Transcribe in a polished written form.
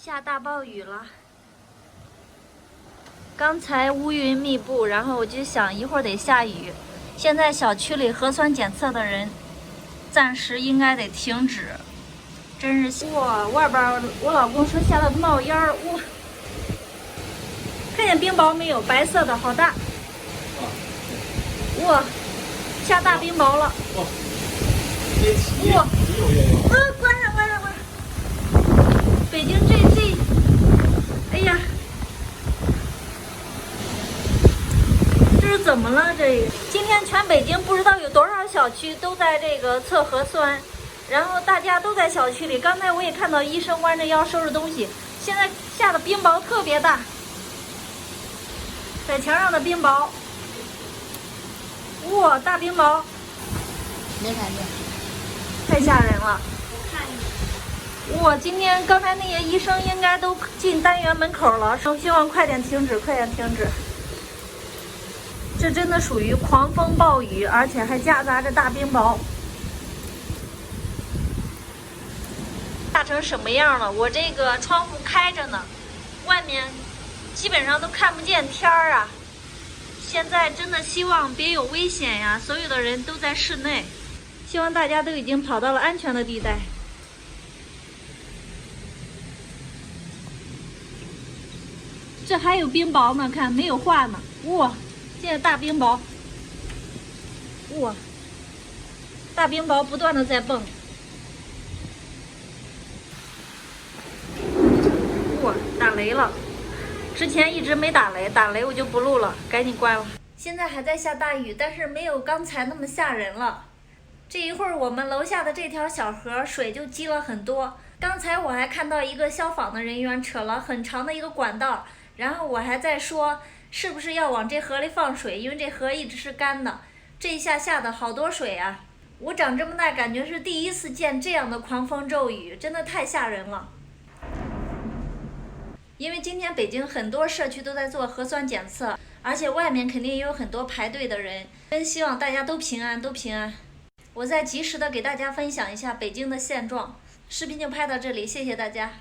下大暴雨了，刚才乌云密布，然后我就想一会儿得下雨。现在小区里核酸检测的人暂时应该得停止。真是哇，外边我老公说下到冒烟儿，哇！看见冰雹没有？白色的，好大！哇，下大冰雹了！哇！关上！北京哎呀，这是怎么了？今天全北京不知道有多少小区都在这个测核酸，然后大家都在小区里。刚才我也看到医生弯着腰收拾东西。现在下的冰雹特别大，在墙上的冰雹，哇，大冰雹，没看见，太吓人了。我看见。哇，刚才那些医生应该都进单元门口了，希望快点停止，快点停止。这真的属于狂风暴雨，而且还夹杂着大冰雹。大成什么样了？我这个窗户开着呢，外面基本上都看不见天儿啊。现在真的希望别有危险呀，所有的人都在室内，希望大家都已经跑到了安全的地带。这还有冰雹呢，看没有化呢。哇，现在大冰雹，哇，大冰雹不断的在蹦。哇，打雷了！之前一直没打雷，打雷我就不录了，赶紧关了。现在还在下大雨，但是没有刚才那么吓人了。这一会儿我们楼下的这条小河水就积了很多。刚才我还看到一个消防的人员扯了很长的一个管道，然后我还在说是不是要往这河里放水，因为这河一直是干的。这一下下的好多水啊！我长这么大感觉是第一次见这样的狂风骤雨，真的太吓人了。因为今天北京很多社区都在做核酸检测，而且外面肯定也有很多排队的人，真希望大家都平安，都平安。我再及时的给大家分享一下北京的现状。视频就拍到这里，谢谢大家。